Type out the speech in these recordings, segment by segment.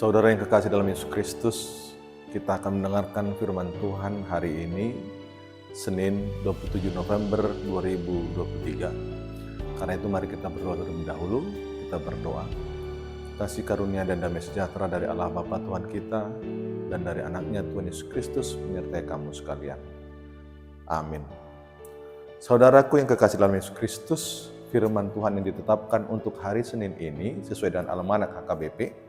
Saudara yang kekasih dalam Yesus Kristus, kita akan mendengarkan firman Tuhan hari ini, Senin 27 November 2023. Karena itu mari kita berdoa terlebih dahulu, kita berdoa. Kasih karunia dan damai sejahtera dari Allah Bapa Tuhan kita dan dari anaknya Tuhan Yesus Kristus menyertai kamu sekalian. Amin. Saudaraku yang kekasih dalam Yesus Kristus, firman Tuhan yang ditetapkan untuk hari Senin ini sesuai dengan almanak HKBP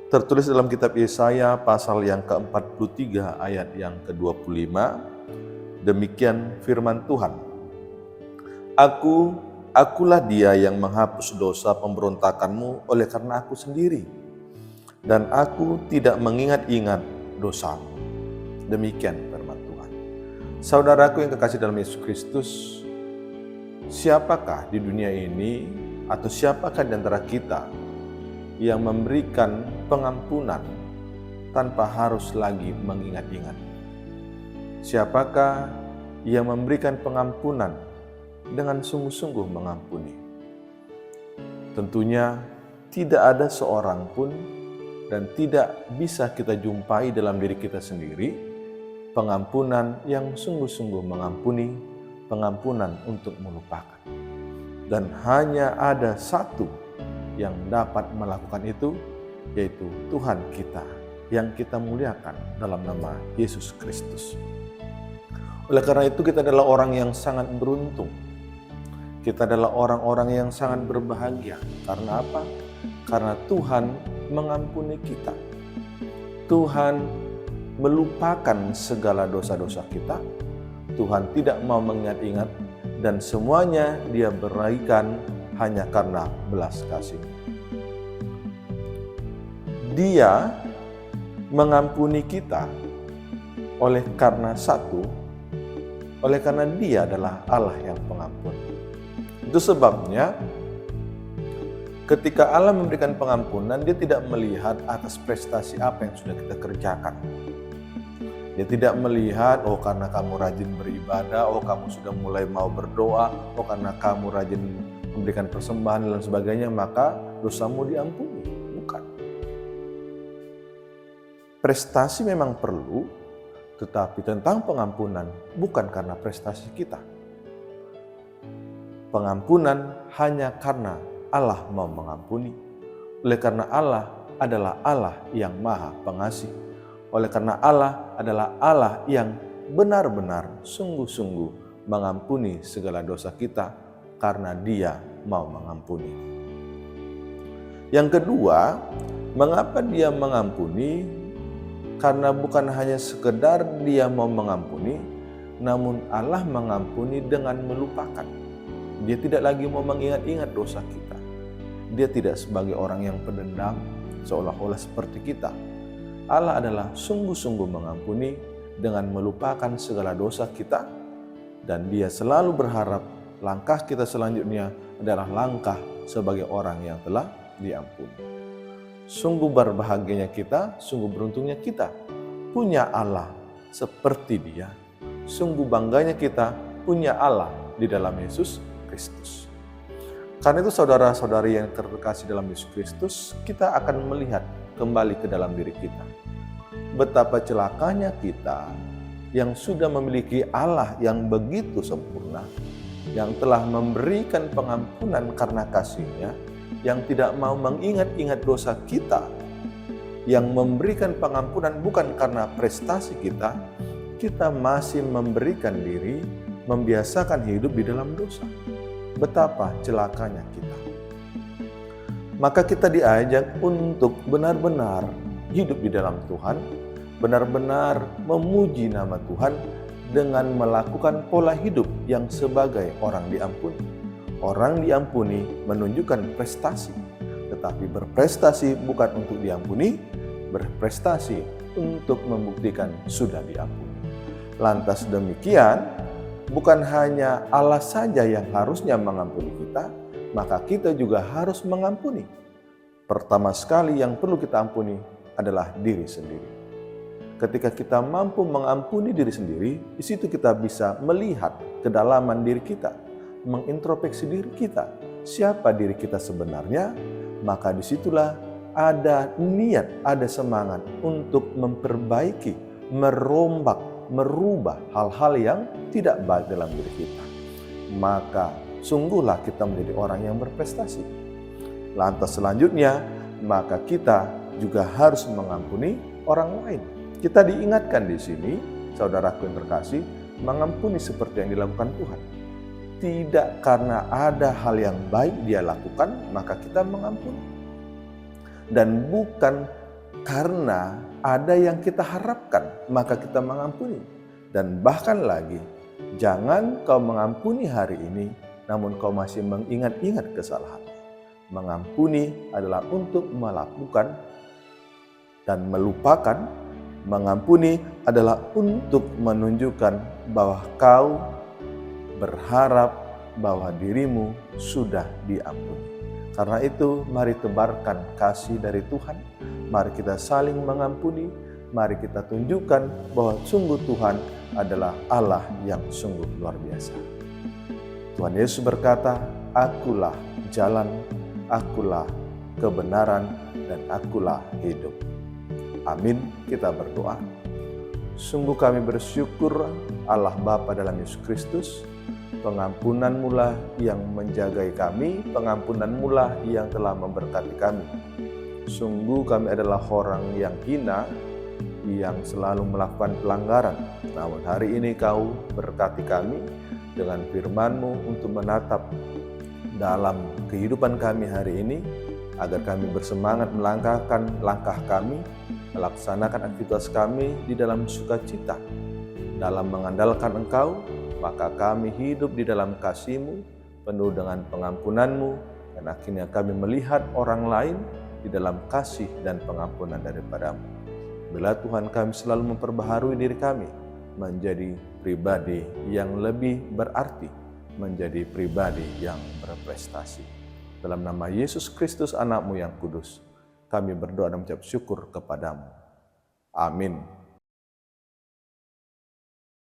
tertulis dalam kitab Yesaya pasal yang ke-43 ayat yang ke-25. Demikian firman Tuhan. Akulah dia yang menghapus dosa pemberontakanmu oleh karena aku sendiri, dan aku tidak mengingat-ingat dosamu. Demikian firman Tuhan. Saudaraku yang kekasih dalam Yesus Kristus, siapakah di dunia ini atau siapakah di antara kita yang memberikan pengampunan tanpa harus lagi mengingat-ingat? Siapakah yang memberikan pengampunan dengan sungguh-sungguh mengampuni? Tentunya tidak ada seorang pun dan tidak bisa kita jumpai dalam diri kita sendiri pengampunan yang sungguh-sungguh mengampuni, pengampunan untuk melupakan. Dan hanya ada satu yang dapat melakukan itu, yaitu Tuhan kita yang kita muliakan dalam nama Yesus Kristus. Oleh karena itu kita adalah orang yang sangat beruntung. Kita adalah orang-orang yang sangat berbahagia. Karena apa? Karena Tuhan mengampuni kita. Tuhan melupakan segala dosa-dosa kita. Tuhan tidak mau mengingat-ingat dan semuanya Dia berikan hanya karena belas kasih. Dia mengampuni kita oleh karena Dia adalah Allah yang pengampun. Itu sebabnya ketika Allah memberikan pengampunan, Dia tidak melihat atas prestasi apa yang sudah kita kerjakan. Dia tidak melihat, oh karena kamu rajin beribadah, oh kamu sudah mulai mau berdoa, oh karena kamu rajin memberikan persembahan dan sebagainya, maka dosamu diampuni. Bukan. Prestasi memang perlu, tetapi tentang pengampunan bukan karena prestasi kita. Pengampunan hanya karena Allah mau mengampuni. Oleh karena Allah adalah Allah yang Maha Pengasih. Oleh karena Allah adalah Allah yang benar-benar sungguh-sungguh mengampuni segala dosa kita, karena Dia mau mengampuni. Yang kedua, mengapa Dia mengampuni? Karena bukan hanya sekedar Dia mau mengampuni, namun Allah mengampuni dengan melupakan. Dia tidak lagi mau mengingat-ingat dosa kita. Dia tidak sebagai orang yang pendendam, seolah-olah seperti kita. Allah adalah sungguh-sungguh mengampuni dengan melupakan segala dosa kita, dan Dia selalu berharap langkah kita selanjutnya adalah langkah sebagai orang yang telah diampuni. Sungguh berbahagianya kita, sungguh beruntungnya kita punya Allah seperti Dia. Sungguh bangganya kita punya Allah di dalam Yesus Kristus. Karena itu saudara-saudari yang terkasih dalam Yesus Kristus, kita akan melihat kembali ke dalam diri kita. Betapa celakanya kita yang sudah memiliki Allah yang begitu sempurna, yang telah memberikan pengampunan karena kasih-Nya, yang tidak mau mengingat-ingat dosa kita, yang memberikan pengampunan bukan karena prestasi kita, kita masih memberikan diri, membiasakan hidup di dalam dosa. Betapa celakanya kita. Maka kita diajak untuk benar-benar hidup di dalam Tuhan, benar-benar memuji nama Tuhan, dengan melakukan pola hidup yang sebagai orang diampuni. Orang diampuni menunjukkan prestasi, tetapi berprestasi bukan untuk diampuni, berprestasi untuk membuktikan sudah diampuni. Lantas demikian, bukan hanya Allah saja yang harusnya mengampuni kita, maka kita juga harus mengampuni. Pertama sekali yang perlu kita ampuni adalah diri sendiri. Ketika kita mampu mengampuni diri sendiri, di situ kita bisa melihat kedalaman diri kita, mengintrospeksi diri kita, siapa diri kita sebenarnya, maka disitulah ada niat, ada semangat untuk memperbaiki, merombak, merubah hal-hal yang tidak baik dalam diri kita, maka sungguhlah kita menjadi orang yang berprestasi. Lantas selanjutnya, maka kita juga harus mengampuni orang lain. Kita diingatkan di sini, saudaraku yang terkasih, mengampuni seperti yang dilakukan Tuhan. Tidak karena ada hal yang baik dia lakukan, maka kita mengampuni. Dan bukan karena ada yang kita harapkan, maka kita mengampuni. Dan bahkan lagi, jangan kau mengampuni hari ini, namun kau masih mengingat-ingat kesalahan. Mengampuni adalah untuk melakukan dan melupakan. Mengampuni adalah untuk menunjukkan bahwa kau berharap bahwa dirimu sudah diampuni. Karena itu, mari tebarkan kasih dari Tuhan. Mari kita saling mengampuni. Mari kita tunjukkan bahwa sungguh Tuhan adalah Allah yang sungguh luar biasa. Tuhan Yesus berkata, "Akulah jalan, akulah kebenaran, dan akulah hidup." Amin. Kita berdoa. Sungguh kami bersyukur Allah Bapa dalam Yesus Kristus, pengampunan-Mu lah yang menjagai kami, pengampunan-Mu lah yang telah memberkati kami. Sungguh kami adalah orang yang hina, yang selalu melakukan pelanggaran. Namun hari ini Kau berkati kami dengan firman-Mu untuk menatap dalam kehidupan kami hari ini, agar kami bersemangat melangkahkan langkah kami, melaksanakan aktivitas kami di dalam sukacita. Dalam mengandalkan Engkau, maka kami hidup di dalam kasih-Mu, penuh dengan pengampunan-Mu, dan akhirnya kami melihat orang lain di dalam kasih dan pengampunan daripada-Mu. Bila Tuhan, kami selalu memperbaharui diri kami menjadi pribadi yang lebih berarti, menjadi pribadi yang berprestasi. Dalam nama Yesus Kristus, Anak-Mu yang kudus, kami berdoa dan mengucap syukur kepada-Mu. Amin.